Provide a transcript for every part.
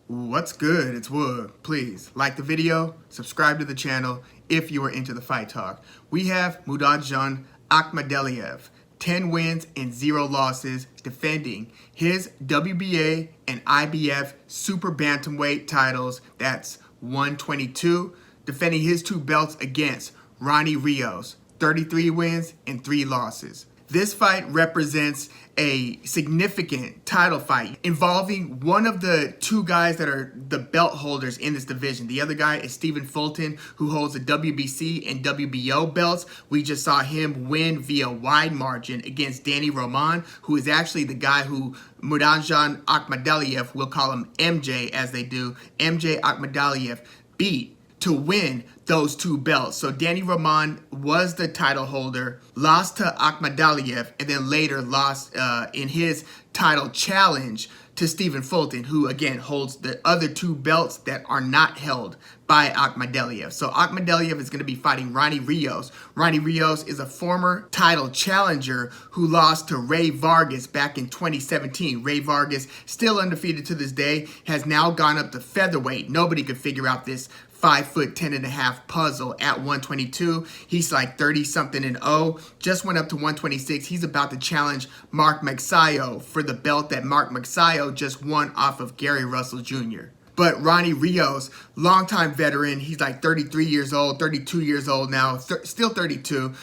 What's good? It's Woog. Please like the video, subscribe to the channel if you are into the fight talk. We have Murodjon Akhmadaliev, 10 wins and 0 losses, defending his WBA and IBF Super-Bantamweight titles. That's 122, defending his 2 belts against Ronny Rios, 33 wins and 3 losses. This fight represents a significant title fight involving one of the 2 guys that are the belt holders in this division. The other guy is Stephen Fulton, who holds the WBC and WBO belts. We just saw him win via wide margin against Danny Roman, who is actually the guy who Murodjon Akhmadaliev, we'll call him MJ as they do, MJ Akhmadaliev beat to win those 2 belts. So Danny Roman was the title holder, lost to Akhmadaliev, and then later lost in his title challenge to Stephen Fulton, who again holds the other 2 belts that are not held by Akhmadaliev. So Akhmadaliev is going to be fighting Ronny Rios. Ronny Rios is a former title challenger who lost to Rey Vargas back in 2017. Rey Vargas, still undefeated to this day, has now gone up to featherweight. Nobody could figure out this 5'10.5" puzzle at 122. He's like 30-something and 0. Just went up to 126. He's about to challenge Mark Magsayo for the belt that Mark Magsayo just won off of Gary Russell Jr. But Ronny Rios, longtime veteran, he's like 33 years old, 32 years old now, still 32.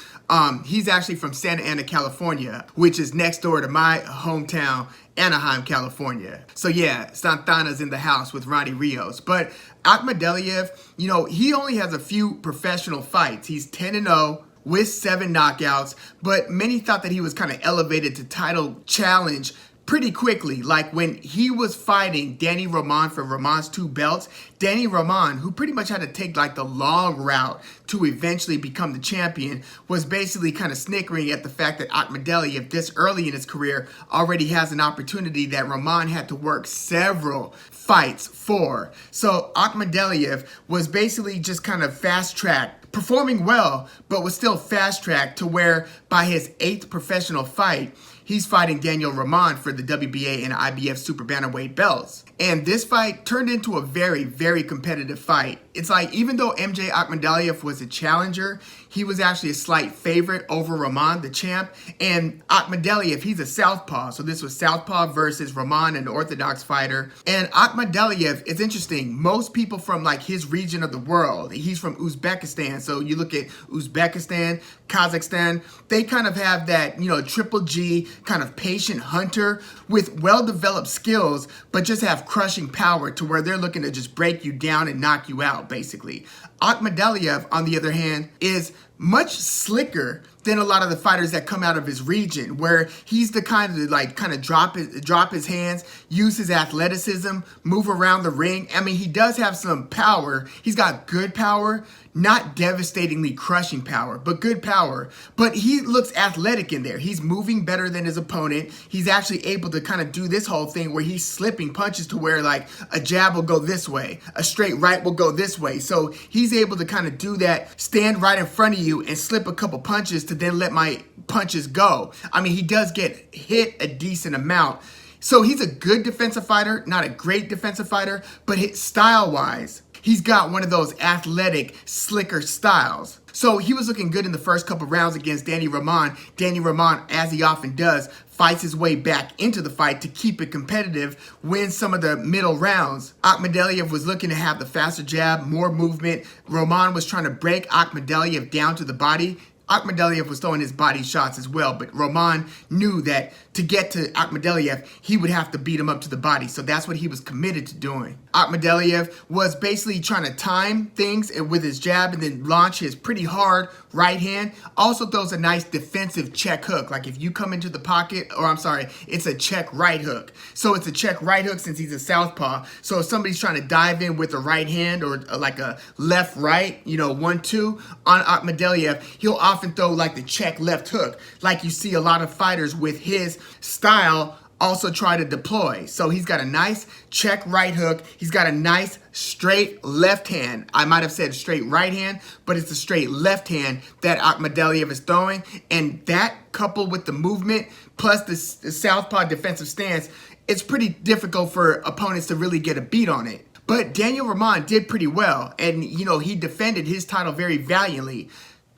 He's actually from Santa Ana, California, which is next door to my hometown, Anaheim, California. So yeah, Santana's in the house with Ronny Rios. But Akhmadaliev, you know, he only has a few professional fights. He's 10-0 with 7 knockouts, but many thought that he was kind of elevated to title challenge pretty quickly. Like when he was fighting Danny Roman for Roman's 2 belts, Danny Roman, who pretty much had to take like the long route to eventually become the champion, was basically kind of snickering at the fact that Akhmadaliev this early in his career already has an opportunity that Roman had to work several fights for. So Akhmadaliev was basically just kind of fast-tracked, performing well, but was still fast-tracked to where by his 8th professional fight, he's fighting Daniel Roman for the WBA and IBF Super-Bantamweight belts. And this fight turned into a very, very competitive fight. It's like, even though MJ Akhmadaliev was a challenger, he was actually a slight favorite over Roman, the champ. And Akhmadaliev, he's a southpaw. So this was southpaw versus Roman, an orthodox fighter. And Akhmadaliev, it's interesting. Most people from like his region of the world, he's from Uzbekistan. So you look at Uzbekistan, Kazakhstan, they kind of have that, you know, triple G kind of patient hunter with well-developed skills, but just have crushing power to where they're looking to just break you down and knock you out, basically. Akhmadaliev, on the other hand, is much slicker than a lot of the fighters that come out of his region, where he's the kind of like drop his hands, use his athleticism, move around the ring. I mean, he does have some power. He's got good power, not devastatingly crushing power, but good power. But he looks athletic in there. He's moving better than his opponent. He's actually able to kind of do this whole thing where he's slipping punches to where like a jab will go this way, a straight right will go this way. So he's able to kind of do that, stand right in front of you and slip a couple punches to then let my punches go. I mean, he does get hit a decent amount. So he's a good defensive fighter, not a great defensive fighter, but style-wise, he's got one of those athletic, slicker styles. So he was looking good in the first couple rounds against Danny Roman. Danny Roman, as he often does, fights his way back into the fight to keep it competitive, wins some of the middle rounds. Akhmadaliev was looking to have the faster jab, more movement. Roman was trying to break Akhmadaliev down to the body. Akhmadaliev was throwing his body shots as well, but Roman knew that to get to Akhmadaliev, he would have to beat him up to the body, so that's what he was committed to doing. Akhmadaliev was basically trying to time things with his jab and then launch his pretty hard right hand. Also throws a nice defensive check hook, like if you come into the pocket, or I'm sorry, it's a check right hook. So it's a check right hook since he's a southpaw, so if somebody's trying to dive in with a right hand or like a left right, you know, 1-2 on Akhmadaliev, he'll often throw like the check left hook, like you see a lot of fighters with his style also try to deploy. So he's got a nice check right hook. He's got a nice straight left hand. I might have said straight right hand, but it's a straight left hand that Akhmadaliev is throwing. And that coupled with the movement plus the southpaw defensive stance, it's pretty difficult for opponents to really get a beat on it. But Daniel Rahman did pretty well, and he defended his title very valiantly.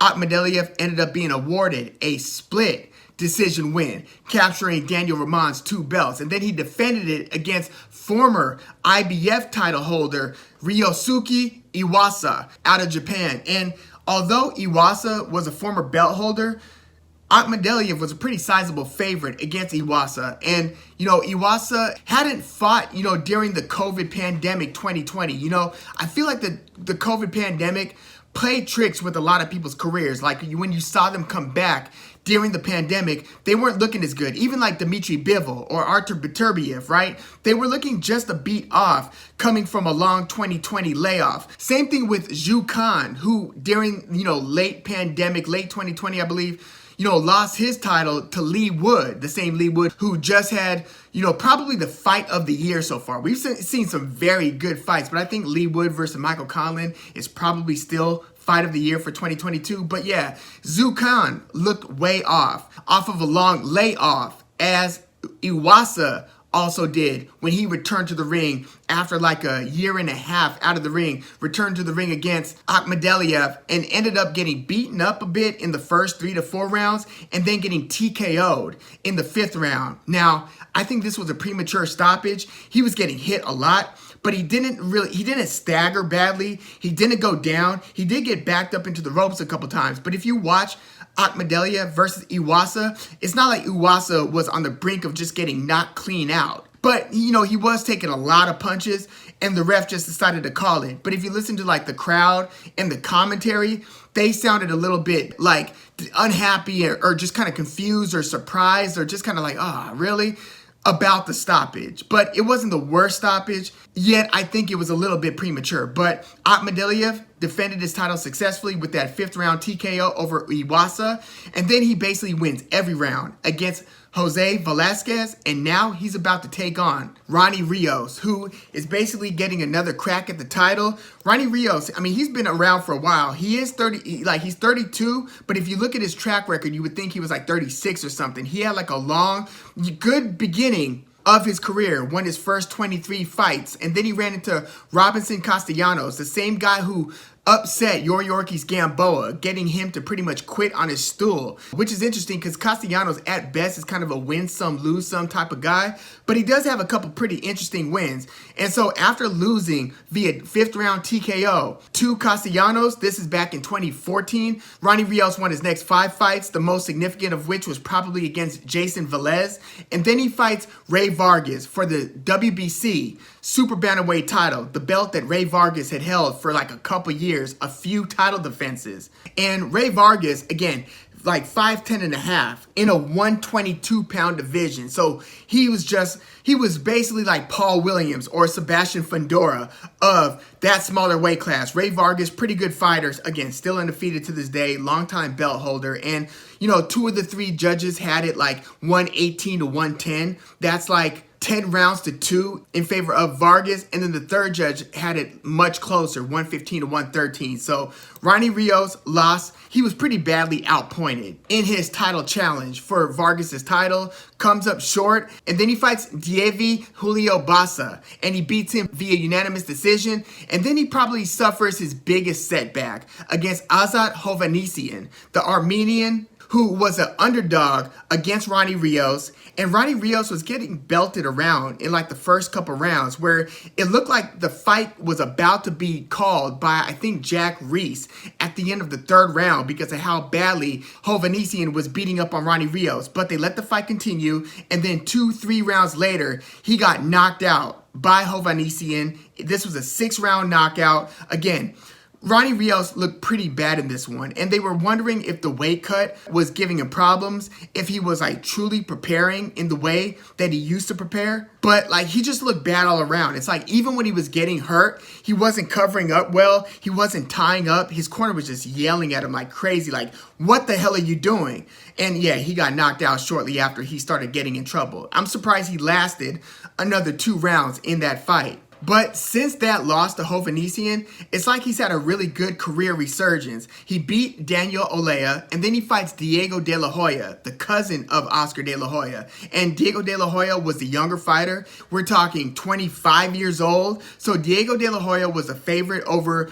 Akhmadaliev ended up being awarded a split decision win, capturing Daniel Rahman's 2 belts, and then he defended it against former IBF title holder Ryosuke Iwasa out of Japan. And although Iwasa was a former belt holder, Akhmadaliev was a pretty sizable favorite against Iwasa. And, Iwasa hadn't fought, during the COVID pandemic 2020. I feel like the COVID pandemic played tricks with a lot of people's careers. Like when you saw them come back during the pandemic, they weren't looking as good. Even like Dmitry Bivol or Artur Beterbiev, right? They were looking just a beat off coming from a long 2020 layoff. Same thing with Zhu Khan, who during, late pandemic, late 2020, I believe, lost his title to Lee Wood, the same Lee Wood who just had, probably the fight of the year so far. We've seen some very good fights, but I think Lee Wood versus Michael Conlan is probably still fight of the year for 2022. But yeah, Zhu Khan looked way off of a long layoff, as Iwasa also did when he returned to the ring after like a year and a half out of the ring, returned to the ring against Akhmadaliev and ended up getting beaten up a bit in the first 3 to 4 rounds and then getting TKO'd in the 5th round. Now, I think this was a premature stoppage. He was getting hit a lot, but he didn't stagger badly. He didn't go down. He did get backed up into the ropes a couple times, but if you watch Akhmadaliev versus Iwasa, it's not like Iwasa was on the brink of just getting knocked clean out. But, he was taking a lot of punches, and the ref just decided to call it. But if you listen to, like, the crowd and the commentary, they sounded a little bit, like, unhappy or just kind of confused or surprised or just kind of like, really? About the stoppage. But it wasn't the worst stoppage, yet I think it was a little bit premature. But Akhmadaliev defended his title successfully with that 5th round TKO over Iwasa, and then he basically wins every round against Jose Velasquez, and now he's about to take on Ronny Rios, who is basically getting another crack at the title. Ronny Rios, he's been around for a while. He is 30, he's 32, but if you look at his track record, you would think he was like 36 or something. He had like a long, good beginning of his career, won his first 23 fights, and then he ran into Robinson Castellanos, the same guy who upset Yuriorkis Gamboa, getting him to pretty much quit on his stool, which is interesting because Castellanos at best is kind of a win some, lose some type of guy, but he does have a couple pretty interesting wins. And so after losing via 5th round TKO to Castellanos, this is back in 2014, Ronny Rios won his next 5 fights, the most significant of which was probably against Jason Velez, and then he fights Rey Vargas for the WBC Super-Bantamweight title, the belt that Rey Vargas had held for like a couple years, a few title defenses. And Rey Vargas, again, like 5'10" and a half in a 122-pound division. So he was basically like Paul Williams or Sebastian Fundora of that smaller weight class. Rey Vargas, pretty good fighters. Again, still undefeated to this day, longtime belt holder. And, 2 of the 3 judges had it like 118 to 110. That's like 10 rounds to 2 in favor of Vargas, and then the 3rd judge had it much closer, 115 to 113. So Ronny Rios lost. He was pretty badly outpointed in his title challenge for Vargas's title, comes up short, and then he fights Dievi Julio Bassa, and he beats him via unanimous decision, and then he probably suffers his biggest setback against Azat Hovhannisyan, the Armenian who was an underdog against Ronny Rios, and Ronny Rios was getting belted around in like the first couple rounds where it looked like the fight was about to be called by, I think, Jack Reese at the end of the 3rd round because of how badly Hovhannisyan was beating up on Ronny Rios. But they let the fight continue, and then 2-3 rounds later, he got knocked out by Hovhannisyan. This was a 6-round knockout. Again, Ronny Rios looked pretty bad in this one, and they were wondering if the weight cut was giving him problems, if he was like truly preparing in the way that he used to prepare. But like he just looked bad all around. It's like even when he was getting hurt, he wasn't covering up well, he wasn't tying up. His corner was just yelling at him like crazy, like, what the hell are you doing? And yeah, he got knocked out shortly after he started getting in trouble. I'm surprised he lasted another 2 rounds in that fight. But since that loss to Hovhannissian, it's like he's had a really good career resurgence. He beat Daniel Olea, and then he fights Diego De La Hoya, the cousin of Oscar De La Hoya. And Diego De La Hoya was the younger fighter. We're talking 25 years old. So Diego De La Hoya was a favorite over,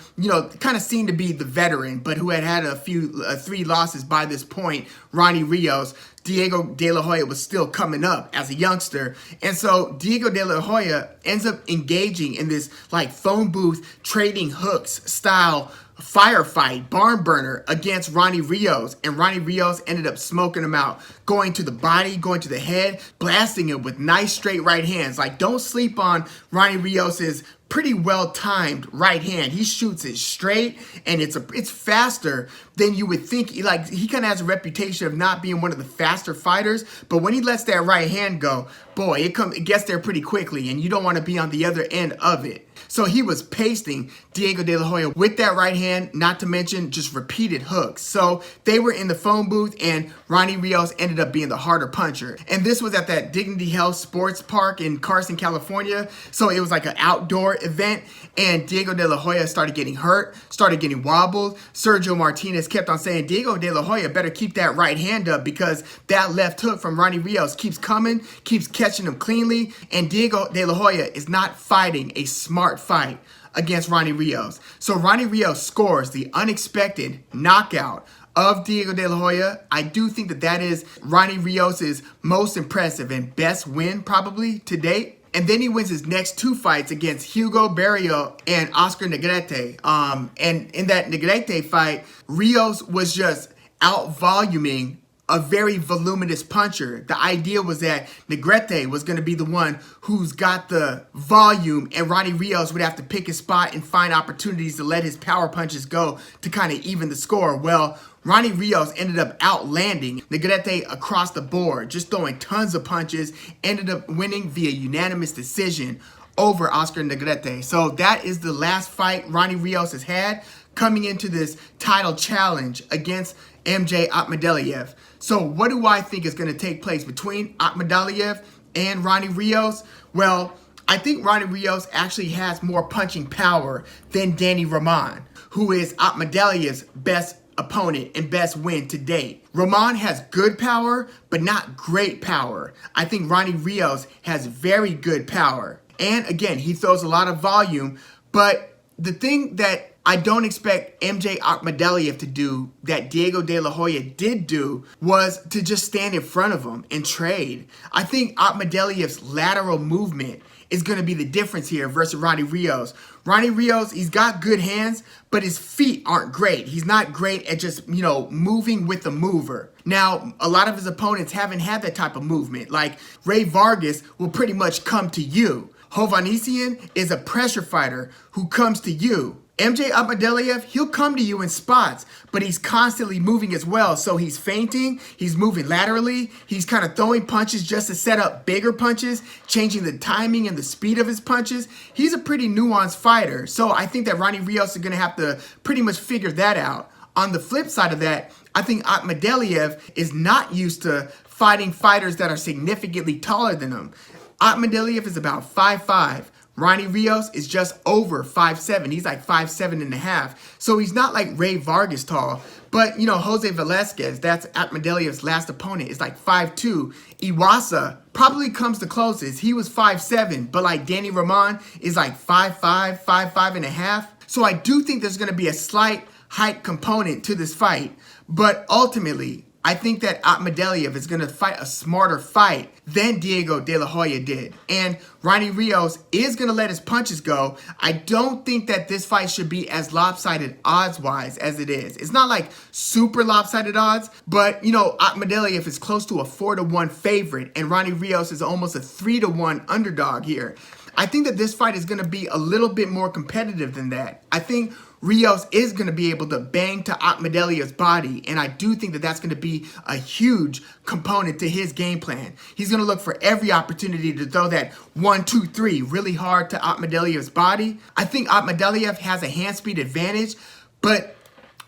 kind of seen to be the veteran, but who had a few 3 losses by this point, Ronny Rios. Diego De La Hoya was still coming up as a youngster. And so Diego De La Hoya ends up engaging in this like phone booth trading hooks style firefight, barn burner against Ronny Rios. And Ronny Rios ended up smoking him out, going to the body, going to the head, blasting him with nice straight right hands. Like, don't sleep on Ronny Rios's pretty well timed right hand. He shoots it straight, and it's faster than you would think. Like, he kind of has a reputation of not being one of the faster fighters, but when he lets that right hand go, boy, it gets there pretty quickly, and you don't want to be on the other end of it. So he was pasting Diego De La Hoya with that right hand, not to mention just repeated hooks. So they were in the phone booth, and Ronny Rios ended up being the harder puncher. And this was at that Dignity Health Sports Park in Carson, California. So it was like an outdoor event, and Diego De La Hoya started getting hurt, started getting wobbled. Sergio Martinez kept on saying, Diego De La Hoya better keep that right hand up, because that left hook from Ronny Rios keeps coming, keeps catching him cleanly, and Diego De La Hoya is not fighting a smart fight against Ronny Rios. So Ronny Rios scores the unexpected knockout of Diego De La Hoya. I do think that is Ronny Rios's most impressive and best win probably to date. And then he wins his next 2 fights against Hugo Barrio and Oscar Negrete. And in that Negrete fight, Rios was just out-voluming a very voluminous puncher. The idea was that Negrete was going to be the one who's got the volume, and Ronny Rios would have to pick his spot and find opportunities to let his power punches go to kind of even the score. Well, Ronny Rios ended up outlanding Negrete across the board, just throwing tons of punches, ended up winning via unanimous decision over Oscar Negrete. So that is the last fight Ronny Rios has had coming into this title challenge against MJ Akhmadaliev. So what do I think is going to take place between Akhmadaliev and Ronny Rios? Well, I think Ronny Rios actually has more punching power than Danny Roman, who is Akhmadaliev's best opponent and best win to date. Roman has good power, but not great power. I think Ronny Rios has very good power. And again, he throws a lot of volume, but the thing that I don't expect MJ Akhmadaliev to do that Diego De La Hoya did do was to just stand in front of him and trade. I think Akhmadaliev's lateral movement is going to be the difference here versus Ronny Rios. Ronny Rios, he's got good hands, but his feet aren't great. He's not great at just, moving with the mover. Now, a lot of his opponents haven't had that type of movement. Like Rey Vargas will pretty much come to you. Hovhannissian is a pressure fighter who comes to you. MJ Akhmadaliev, he'll come to you in spots, but he's constantly moving as well. So he's feinting, he's moving laterally, he's kind of throwing punches just to set up bigger punches, changing the timing and the speed of his punches. He's a pretty nuanced fighter. So I think that Ronny Rios is going to have to pretty much figure that out. On the flip side of that, I think Akhmadaliev is not used to fighting fighters that are significantly taller than him. Akhmadaliev is about 5'5". Ronny Rios is just over 5'7". He's like 5'7.5". So he's not like Rey Vargas tall. But, Jose Velasquez, that's Akhmadaliev's last opponent, is like 5'2". Iwasa probably comes the closest. He was 5'7", but like Danny Roman is like 5'5", 5'5.5". So I do think there's going to be a slight height component to this fight. But ultimately, I think that Akhmadaliev is going to fight a smarter fight than Diego De La Hoya did. And Ronny Rios is going to let his punches go. I don't think that this fight should be as lopsided odds-wise as it is. It's not like super lopsided odds, but, Akhmadaliev is close to a 4-1 favorite, and Ronny Rios is almost a 3-1 underdog here. I think that this fight is going to be a little bit more competitive than that. I think Rios is going to be able to bang to Akhmadaliev's body, and I do think that that's going to be a huge component to his game plan. He's going to look for every opportunity to throw that 1-2-3 really hard to Akhmadaliev's body. I think Akhmadaliev has a hand speed advantage, but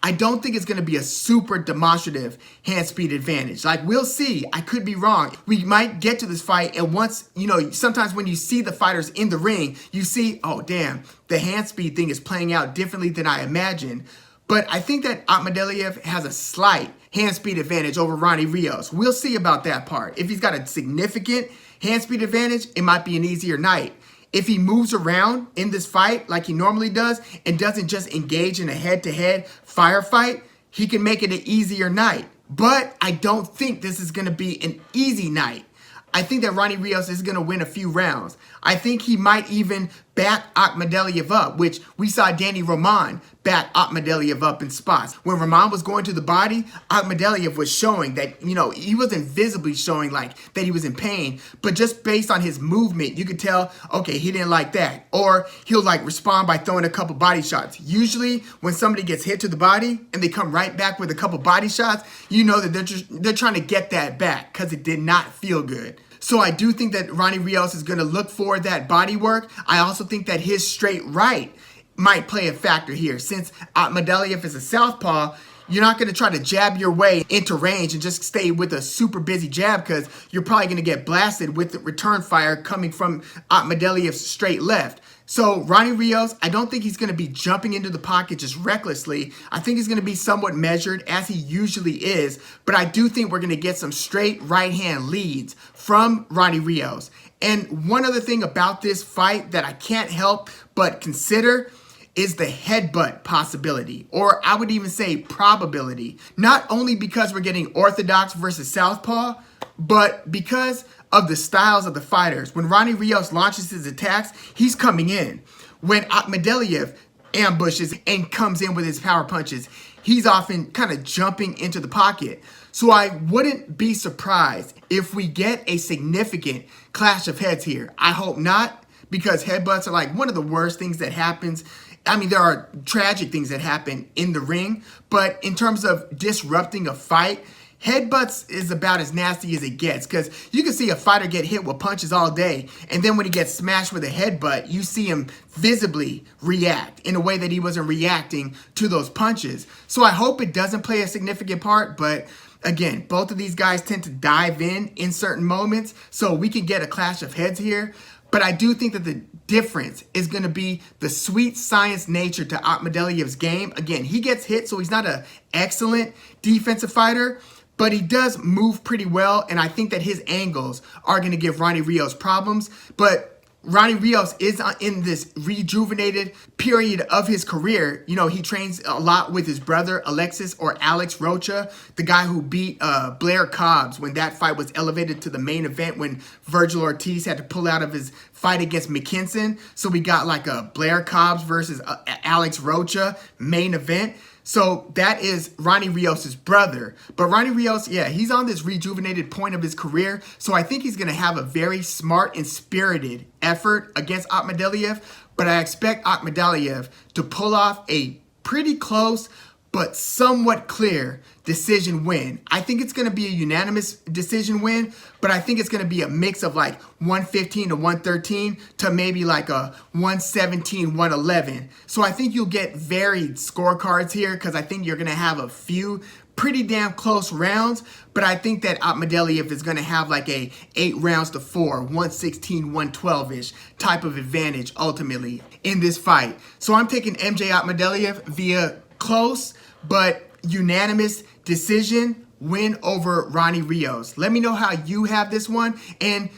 I don't think it's going to be a super demonstrative hand speed advantage. Like, we'll see. I could be wrong. We might get to this fight, and once, sometimes when you see the fighters in the ring, you see, oh, damn, the hand speed thing is playing out differently than I imagined. But I think that Akhmadaliev has a slight hand speed advantage over Ronny Rios. We'll see about that part. If he's got a significant hand speed advantage, it might be an easier night. If he moves around in this fight like he normally does and doesn't just engage in a head-to-head firefight, he can make it an easier night. But I don't think this is going to be an easy night. I think that Ronny Rios is going to win a few rounds. I think he might even back Akhmadaliev up, which we saw Danny Roman back Akhmadaliev up in spots. When Roman was going to the body, Akhmadaliev was showing that, he wasn't visibly showing like that he was in pain, but just based on his movement, you could tell, okay, he didn't like that. Or he'll like respond by throwing a couple body shots. Usually when somebody gets hit to the body and they come right back with a couple body shots, you know that they're trying to get that back because it did not feel good. So I do think that Ronny Rios is going to look for that body work. I also think that his straight right might play a factor here. Since Akhmadaliev is a southpaw, you're not going to try to jab your way into range and just stay with a super busy jab because you're probably going to get blasted with the return fire coming from Akhmadaliev's straight left. So Ronny Rios, I don't think he's going to be jumping into the pocket just recklessly. I think he's going to be somewhat measured as he usually is. But I do think we're going to get some straight right hand leads from Ronny Rios. And one other thing about this fight that I can't help but consider is the headbutt possibility, or I would even say probability. Not only because we're getting orthodox versus southpaw, but because of the styles of the fighters. When Ronny Rios launches his attacks, he's coming in. When Akhmadaliev ambushes and comes in with his power punches, he's often kind of jumping into the pocket. So I wouldn't be surprised if we get a significant clash of heads here. I hope not, because headbutts are like one of the worst things that happens. I mean, there are tragic things that happen in the ring, but in terms of disrupting a fight, headbutts is about as nasty as it gets, because you can see a fighter get hit with punches all day, and then when he gets smashed with a headbutt, you see him visibly react in a way that he wasn't reacting to those punches. So I hope it doesn't play a significant part, but again, both of these guys tend to dive in certain moments, so we can get a clash of heads here. But I do think that the difference is going to be the sweet science nature to Akhmadaliev's game. Again, he gets hit, so he's not an excellent defensive fighter, but he does move pretty well, and I think that his angles are going to give Ronny Rios problems. But Ronny Rios is in this rejuvenated period of his career. You know, he trains a lot with his brother, Alexis or Alex Rocha, the guy who beat Blair Cobbs when that fight was elevated to the main event when Virgil Ortiz had to pull out of his fight against McKinson. So we got like a Blair Cobbs versus Alex Rocha main event. So that is Ronny Rios' brother. But Ronny Rios, yeah, he's on this rejuvenated point of his career. So I think he's going to have a very smart and spirited effort against Akhmadaliev. But I expect Akhmadaliev to pull off a pretty close but somewhat clear decision win. I think it's going to be a unanimous decision win, but I think it's going to be a mix of like 115 to 113 to maybe like a 117, 111. So I think you'll get varied scorecards here because I think you're going to have a few pretty damn close rounds, but I think that Akhmadaliev is going to have like a 8 rounds to 4, 116, 112-ish type of advantage ultimately in this fight. So I'm taking MJ Akhmadaliev via close but unanimous decision win over Ronny Rios. Let me know how you have this one, and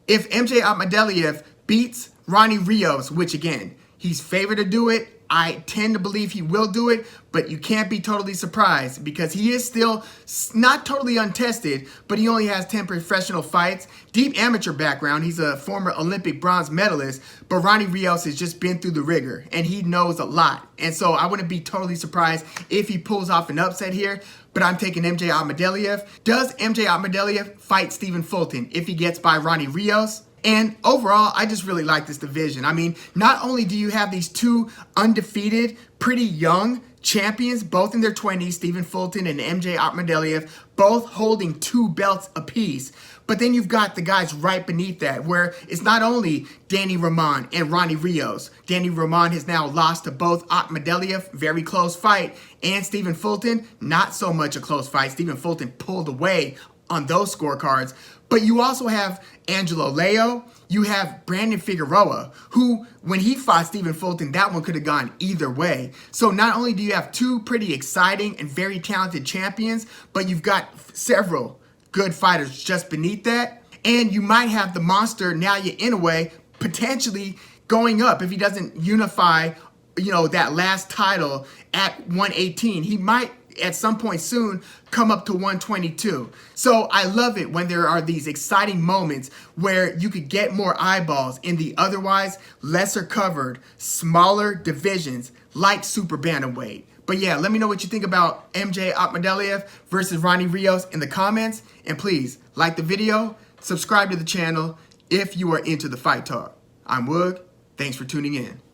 if MJ Akhmadaliev beats Ronny Rios, which again, he's favored to do it, I tend to believe he will do it, but you can't be totally surprised because he is still not totally untested, but he only has 10 professional fights, deep amateur background. He's a former Olympic bronze medalist, but Ronny Rios has just been through the rigor and he knows a lot. And so I wouldn't be totally surprised if he pulls off an upset here, but I'm taking MJ Akhmadaliev. Does MJ Akhmadaliev fight Stephen Fulton if he gets by Ronny Rios? And overall, I just really like this division. I mean, not only do you have these two undefeated, pretty young champions, both in their 20s, Stephen Fulton and MJ Akhmadaliev, both holding 2 belts apiece. But then you've got the guys right beneath that, where it's not only Danny Roman and Ronny Rios. Danny Roman has now lost to both Akhmadaliev, very close fight, and Stephen Fulton, not so much a close fight. Stephen Fulton pulled away on those scorecards. But you also have Angelo Leo, you have Brandon Figueroa, who, when he fought Stephen Fulton, that one could have gone either way. So not only do you have 2 pretty exciting and very talented champions, but you've got several good fighters just beneath that. And you might have the monster Naoya Inoue potentially going up if he doesn't unify, that last title at 118. He might at some point soon come up to 122. So I love it when there are these exciting moments where you could get more eyeballs in the otherwise lesser covered, smaller divisions like Super Bantamweight. But yeah, let me know what you think about MJ Akhmadaliev versus Ronny Rios in the comments. And please like the video, subscribe to the channel if you are into the fight talk. I'm Woog. Thanks for tuning in.